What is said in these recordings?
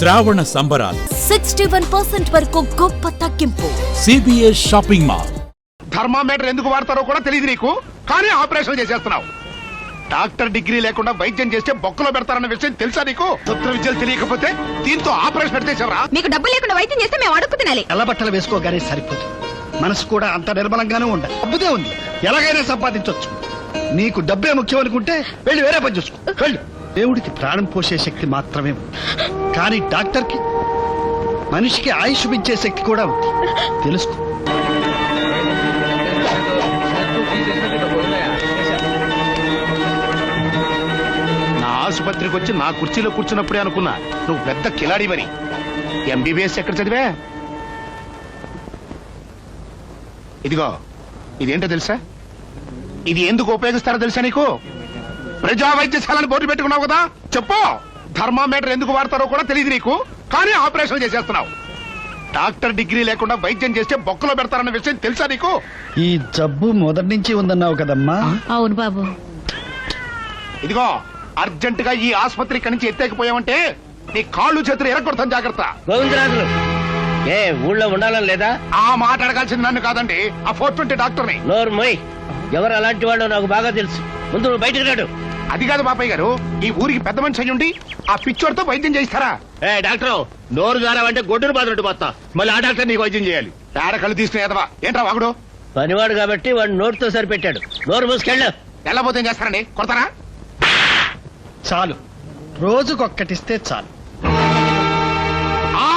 శ్రావణ సంబరాలు 61% వరకు గొప్ప తగ్గింపు. CBS shopping mall. థర్మామీటర్ ఎందుకు వాడతారో కూడా తెలియదు నీకు, కానీ ఆపరేషన్ చేసేస్తున్నావు. డాక్టర్ డిగ్రీ లేకుండా వైద్యం చేస్తే బొక్కలో పెడతారన్న విషయం తెలుసా నీకు? సూత్ర విద్యలు తెలియకపోతే దీంతో ఆపరేషన్ పెడితేసావరా? మీకు డబ్బు లేకుండా వైద్యం చేస్తే మేము అడుగు తినాలి. ఎల్ల బట్టలు వేసుకోగానే సరిపోదు, మనసు కూడా అంత నిర్మలంగానే ఉండాలి. డబ్బుదే ఉంది, ఎలాగైనా సంపాదించవచ్చు. నీకు డబ్బే ముఖ్యం అనుకుంటే వెళ్ళి వేరే పని చూసుకో. వెళ్ళు. దేవుడికి ప్రాణం పోసే శక్తి మాత్రమే ఉంది, కానీ డాక్టర్కి మనిషికి ఆయుష్ పెంచే శక్తి కూడా ఉంది. తెలుసుకో. నా ఆసుపత్రికి వచ్చి నా కుర్చీలో కూర్చున్నప్పుడే అనుకున్నా నువ్వు పెద్ద కిలాడివని. ఎంబీబీఎస్ ఎక్కడ చదివా? ఇదిగో, ఇదేంటో తెలుసా? ఇది ఎందుకు ఉపయోగిస్తారో తెలుసా నీకు? ప్రజా వైద్యశాలని బోర్డు పెట్టుకున్నావు కదా, చెప్పు. థర్మామీటర్ ఎందుకు వాడతారో కూడా తెలియదు నీకు, కానీ ఆపరేషన్ చేసేస్తున్నావు. డాక్టర్ డిగ్రీ లేకుండా వైద్యం చేస్తే బొక్కలో పెడతారన్న విషయం తెలుసా నీకు? ఈ జబ్బు మొదటి నుంచి ఉందన్నావు కదమ్మా. అవును బాబు. ఇదిగో, అర్జెంట్ గా ఈ ఆసుపత్రి ఇక్కడి నుంచి ఎత్తేకపోయావంటే నీ కాళ్ళు చేతులు ఎరగొడతాను, జాగ్రత్త. గోవిందరాజులు ఏ ఊళ్ళో ఉండాలని లేదా? ఆ మాట అడగాల్సింది నన్ను కాదండి, ఆ 420 డాక్టర్ని. నోరు మొయ్. ఎవరు అలాంటి వాళ్ళు నాకు బాగా తెలుసు. ముందు నువ్వు బయటకు రాడు. అది కాదు బాపయ్య గారు, ఈ ఊరికి పెద్ద మనిషి అయ్యుండి ఆ పిచ్చోడితో వైద్యం చేయిస్తారా? ఏ డాక్టర్, నోరు జారావంటే గొడ్డును బాధలు పోతా. మళ్ళీ ఆ డాక్టర్ నీకు వైద్యం చేయాలి. తేడా కళ్ళు తీసుకునే ఎదవా ఏంట్రా వాగుడు? పనివాడు కాబట్టి వాడు నోటితో సరిపెట్టాడు. నోరు మూసుకెళ్ళు. వెళ్ళబోతే ఏం చేస్తారండి? కొడతారా? చాలు, రోజుకొక్కటిస్తే చాలు. ఆ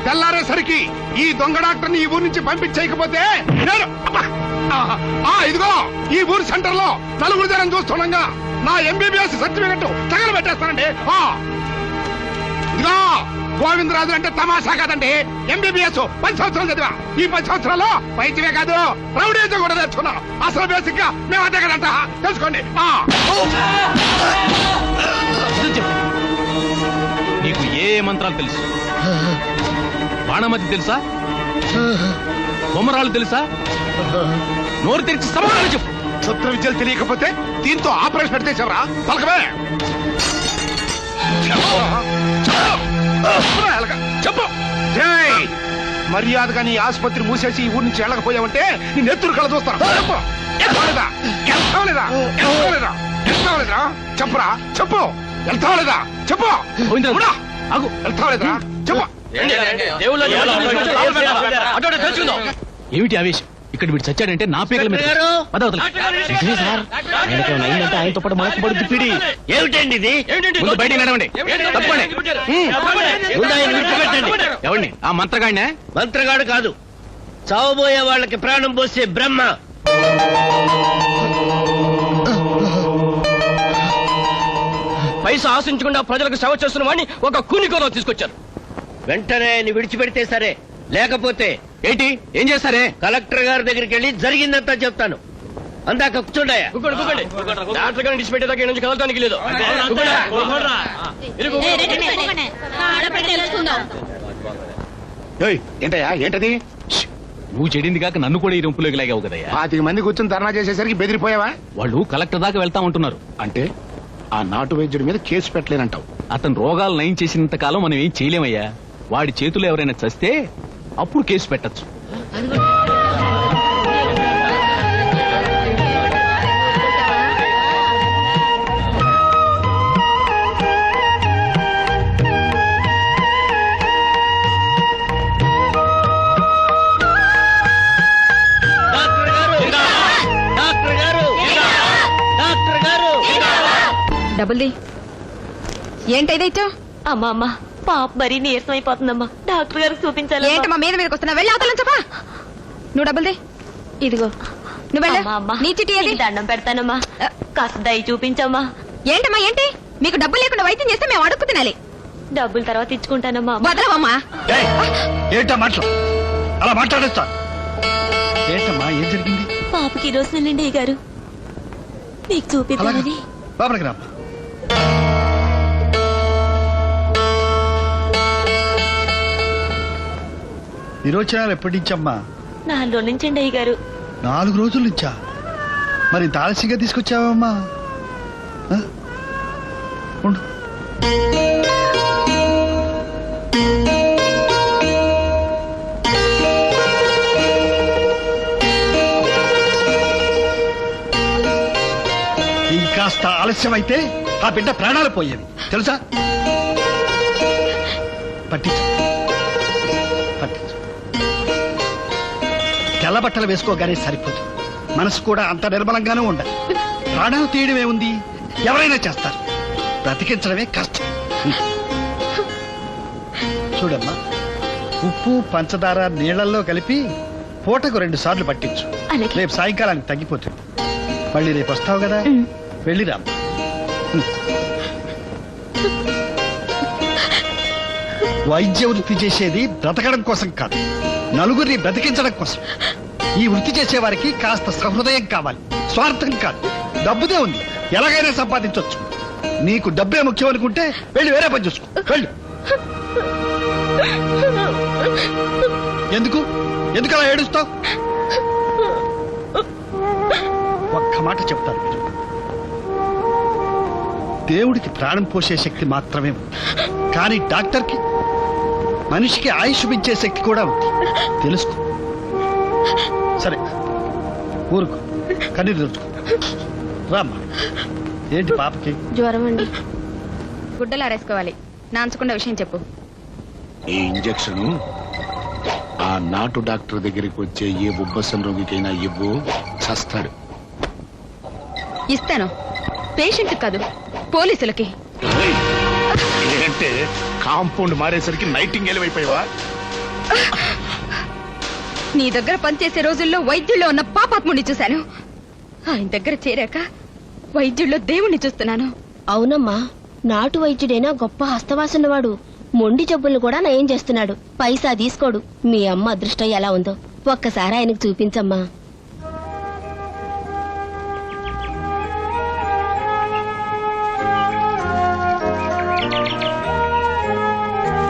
తెల్లారేసరికి ఈ దొంగ డాక్టర్ని ఈ ఊరు నుంచి పంపించేయకపోతే నేను ఇదిగో ఈ ఊరు సెంటర్ లో నలుగురు జనం చూస్తుండగా నా ఎంబీబీఎస్ సర్టిఫికెట్ తగలబెట్టేస్తానండి. ఇదిగో, గోవిందరాజు అంటే తమాషా కాదండి. ఎంబీబీఎస్ 10 సంవత్సరాలు చదివా. ఈ 10 సంవత్సరాల్లో వైద్యమే కాదు, రౌడీజం కూడా తెచ్చుకున్నాం. అసలు బేసిక్ గా మేము అదే కదంట, తెలుసుకోండి. నీకు ఏ మంత్రాలు తెలుసు? బాణమతి తెలుసా? బొమ్మరాలు తెలుసా? నోరు తెరిచి సమాధానం చెప్పు. సూత్ర విద్యలు తెలియకపోతే దీంతో ఆపరేషన్ పెడితేసావరా? పలకమే. చెప్పు. మర్యాదగా నీ ఆసుపత్రి మూసేసి ఈ ఊరి నుంచి వెళ్ళకపోయావంటే నీ నెత్తురు కళ చూస్తాను. చెప్పు. చెప్పురా, చెప్పు. వెళ్తావా లేదా? చెప్పు. వెళ్తావా లేదా? చెప్పు. ఏమిటి ఆవేశం? ఇక్కడ వీడు చచ్చాడంటే నా పేగల మీద ఆయనతో పాటు మనకు పడుద్ది పిడి. ఏమిటండి ఇది? ముందు బయటికి నడవండి, తప్పండి. ముందు ఆయన విడిచిపెట్టండి. ఎవరిని? ఆ మంత్రగాడినే? మంత్రగాడు కాదు, చావబోయే వాళ్ళకి ప్రాణం పోసే బ్రహ్మ. పైసా ఆశించకుండా ప్రజలకు సేవ చేస్తున్న వాడిని ఒక కూని కోసం తీసుకొచ్చారు. వెంటనే ఆయన విడిచిపెడితే సరే, లేకపోతే ఏంటి? ఏం చేస్తారే? కలెక్టర్ గారి దగ్గరికి వెళ్ళి జరిగిందంతా చెప్తాను. అందాక కూర్చోండాయా. డాక్టర్ గారిని విడిచిపెట్టేదాకా నుంచి కదలటానికి లేదు. ఏంటయ్యా, ఏంటది? నువ్వు చెడింది కాక నన్ను కూడా ఈ రొంపులోకి లాగావు కదయ్యా. 25 మంది కూర్చొని ధర్నా చేసేసరికి బెదిరిపోయావా? వాళ్ళు కలెక్టర్ దాకా వెళ్తా ఉంటున్నారు. అంటే ఆ నాటు వైద్యుడి మీద కేసు పెట్టలేనంటావు? అతను రోగాలు నయం చేసినంత కాలం మనం ఏం చేయలేమయ్యా. వాడి చేతులు ఎవరైనా చస్తే అప్పుడు కేసు పెట్టచ్చు. డబ్బుల్ది ఏంటైతే? అమ్మా అమ్మా, పాప మరీ నీరసం అయిపోతుందమ్మా, డాక్టర్ గారికి చూపించాలి. ఏంటమ్మా మీద మీదకి వస్తున్నా? వెళ్ళి అవతల చెప్పా. నువ్వు డబ్బుల్ది. ఇదిగో, నువ్వు వెళ్ళ. నీ చిట్టి ఏది? దండం పెడతానమ్మా, కాస్త దయ చూపించమ్మా. ఏంటమ్మా ఏంటి? మీకు డబ్బు లేకుండా వైద్యం చేస్తే మేము అడుగు తినాలి. డబ్బులు తర్వాత ఇచ్చుకుంటానమ్మా. వదలవమ్మా. ఏంటా మాటలు? అలా మాట్లాడేస్తా. ఏంటమ్మా, ఏం జరిగింది? పాపకి ఈ రోజు నుండి గారు మీకు చూపిద్దామని. బాబరికి రా. విరోచనాలు ఎప్పటి నుంచమ్మా? 4 రోజుల నుంచి అండి అయ్యగారు. 4 రోజుల నుంచా? మరి ఆలస్యంగా తీసుకొచ్చావమ్మా? ఉండు. ఆలస్యం అయితే ఆ బిడ్డ ప్రాణాలు పోయేవి తెలుసా? పట్టించు పట్టించు. తెల్ల బట్టలు వేసుకోగానే సరిపోదు, మనసు కూడా అంత నిర్మలంగానూ ఉండాలి. ప్రాణాలు తీయడమే ఉంది, ఎవరైనా చేస్తారు, బ్రతికించడమే కష్టం. చూడమ్మా, ఉప్పు పంచదార నీళ్లలో కలిపి పూటకు 2 సార్లు పట్టించు. అలాగే. రేపు సాయంకాలానికి తగ్గిపోతుంది. మళ్ళీ రేపు వస్తావు కదా, వెళ్ళిరా. వైద్య వృత్తి చేసేది బ్రతకడం కోసం కాదు, నలుగురిని బ్రతికించడం కోసం. ఈ వృత్తి చేసేవారికి కాస్త సహృదయం కావాలి, స్వార్థం కాదు. డబ్బుదే ఉంది, ఎలాగైనా సంపాదించవచ్చు. నీకు డబ్బే ముఖ్యం అనుకుంటే వెళ్ళి వేరే పని చూసుకో. వెళ్ళు. ఎందుకు ఎందుకు అలా ఏడుస్తావు? ఒక్క మాట చెప్తాను మీరు. దేవుడికి ప్రాణం పోసే శక్తి మాత్రమే ఉంది, కానీ డాక్టర్కి మనిషికి ఆయుష్ పెంచే శక్తి కూడా ఉంది. తెలుసుకో. సరే ఊరుకో, కన్నీరు తెలుసుకో. రామ్మా. ఏంటి పాపకి? జ్వరం అండి. గుడ్డలు ఆరేసుకోవాలి. నాంచకుండా విషయం చెప్పు. ఈ ఇంజెక్షన్ ఆ నాటు డాక్టర్ దగ్గరికి వచ్చే ఏ ఉబ్బసం రోగికైనా ఇవ్వు, చస్తాడు. ఇస్తాను, పేషెంట్ కాదు, పోలీసులకి. ఏంటే కాంపౌండ్ మారేసరికి నైటింగేల్ అయిపోయావా? నీ దగ్గర పనిచేసే రోజుల్లో వైద్యుల్లో ఉన్న పాపాత్ముడిని చూశాను. ఆయన దగ్గర చేరాక వైద్యుల్లో దేవుణ్ణి చూస్తున్నాను. అవునమ్మా, నాటు వైద్యుడైనా గొప్ప హస్తవాసున్నవాడు. మొండి జబ్బులను కూడా నయం చేస్తున్నాడు. పైసా తీసుకోడు. మీ అమ్మ అదృష్టం ఎలా ఉందో ఒక్కసారి ఆయనకు చూపించమ్మా.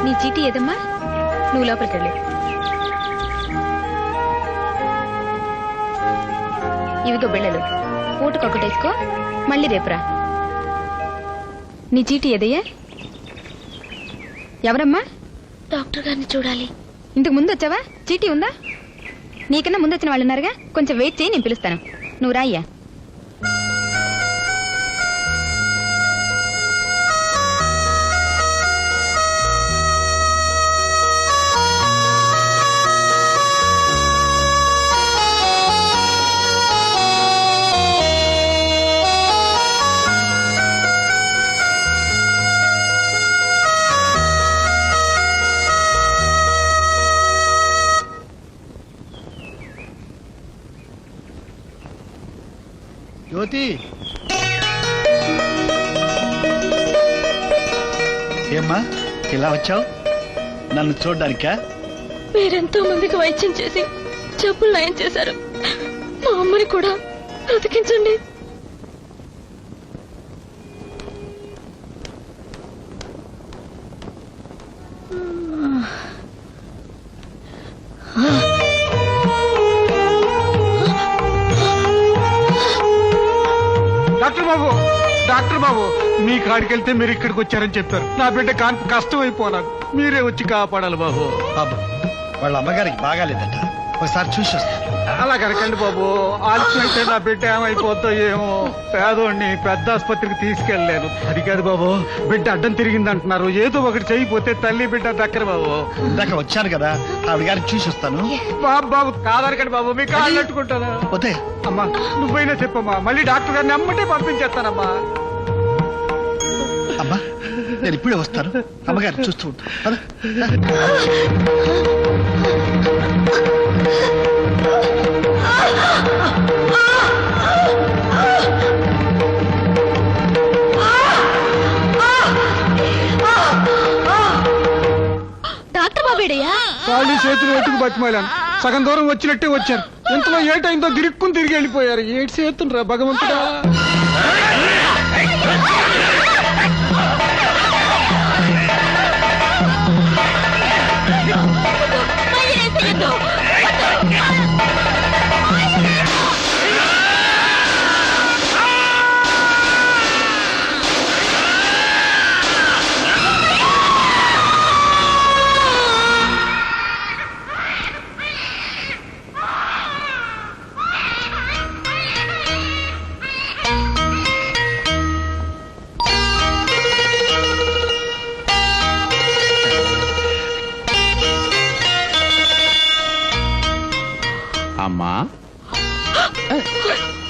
నీ చీటీ ఏదమ్మా? నువ్వు లోపలికి వెళ్ళు. ఇవిగో బిళ్ళలు, పూటకొకటేసుకో, మళ్ళీ రేపురా. నీ చీటీ ఏదయ్యా? ఎవరమ్మా? డాక్టర్ గారిని చూడాలి. ఇంతకు ముందు వచ్చావా? చీటీ ఉందా? నీకన్నా ముందు వచ్చిన వాళ్ళు ఉన్నారుగా, కొంచెం వెయిట్ చేయి, నేను పిలుస్తాను. నువ్వు రాయ్యా. జ్యోతి, ఏమ్మా ఇలా వచ్చావు? నన్ను చూడ్డానికా? మీరెంతో మందికి వైద్యం చేసి జబ్బులు నయం చేశారు. మా అమ్మని కూడా బ్రతికించండి. డాక్టర్ బాబు, మీ కాడికి వెళ్తే మీరు ఇక్కడికి వచ్చారని చెప్పారు. నా బిడ్డ కాన్పు కష్టం అయిపోనాను, మీరే వచ్చి కాపాడాలి బాబు. బాబు, వాళ్ళ అమ్మగారికి బాగాలేదట, ఒకసారి చూసి వస్తాను. అలా కనకండి బాబు, ఆలస్యం అయితే నా బిడ్డ ఏమైపోద్దో ఏమో. పేదోడిని పెద్ద ఆసుపత్రికి తీసుకెళ్ళలేను. అది కాదు బాబు, బిడ్డ అడ్డం తిరిగింది అంటున్నారు. ఏదో ఒకటి చేయిపోతే తల్లి బిడ్డ దక్కరు బాబు. ఇందాక వచ్చాను కదా, ఆవిడ గారికి చూసి వస్తాను. బాబు బాబు కాదనకండి బాబు, మీ కాళ్ళు పెట్టుకుంటాను. పోతే అమ్మా నువ్వైనా చెప్పమ్మా, మళ్ళీ డాక్టర్ గారిని అమ్మటే పంపించేస్తానమ్మా. అమ్మా నేను ఇప్పుడే వస్తాను, అమ్మగారు చూస్తూ ఉంటాను. డాక్టర్ బాబేడయ్యా? కాళ్ళు చేతులు ఎట్టుకు బతిమాలాను, సగం దూరం వచ్చినట్టే వచ్చారు. ఎంతలో ఏటైందో గిరుక్కుని తిరిగి వెళ్ళిపోయారు. ఏడు చేతుండ్రా భగవంతుడా.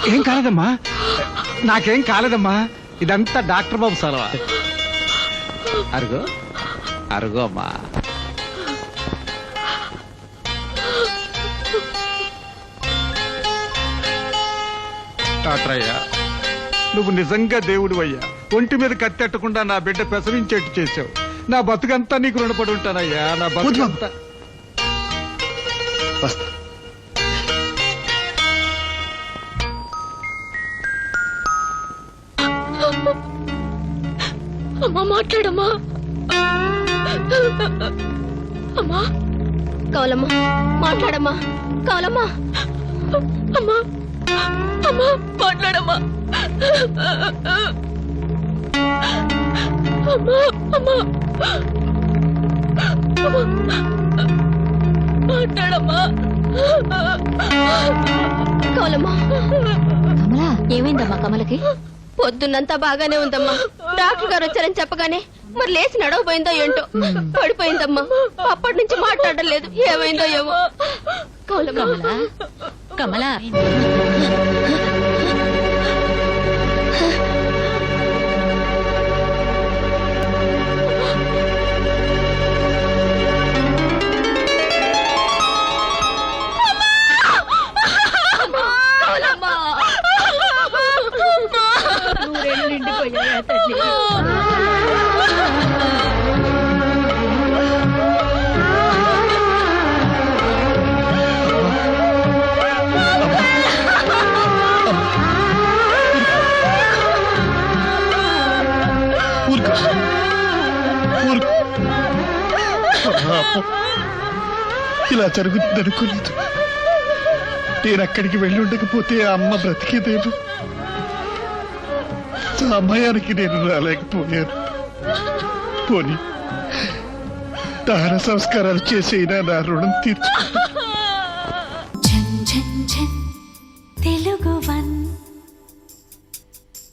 ఏం కాలేదమ్మా, నాకేం కాలేదమ్మా. ఇదంతా డాక్టర్ బాబు సలవా. అరుగో అరుగో అమ్మా. డాక్టర్ అయ్యా, నువ్వు నిజంగా దేవుడు అయ్యా. ఒంటి మీద కత్తెట్టకుండా నా బిడ్డ ప్రసవించేట్టు చేసావు. నా బతుకంతా నీకు రుణపడి ఉంటానయ్యా. నా బతుకంతా. వస్తా. అమ్మా మాట్లాడమ్మా. అమ్మా కవలమ్మా మాట్లాడమ్మా. కవలమ్మా అమ్మా అమ్మా మాట్లాడమ్మా. అమ్మా అమ్మా మాట్లాడమ్మా. కవలమ్మా. ఏమైందమ్మా కమలకి? పొద్దున్నంతా బాగానే ఉందమ్మా. డాక్టర్ గారు వచ్చారని చెప్పగానే మరి లేచి నడవపోయిందో ఏంటో పడిపోయిందమ్మా. అప్పటి నుంచి మాట్లాడడం లేదు. ఏమైందో ఏమో. కమలా కమలా నిండిపోయా తల్లి. ఊరుకో. ఊరుకో. పాపం. ఇలా జరుగుతుంది అనుకోలేదు. నేను అక్కడికి వెళ్ళి ఉండకపోతే ఆ అమ్మ బ్రతికేదేమో. సమయానికి నేను రాలేకపోయాను. పోనీ దహన సంస్కారాలు చేసైనా నా రుణం తీర్చుకుంటా. తెలుగు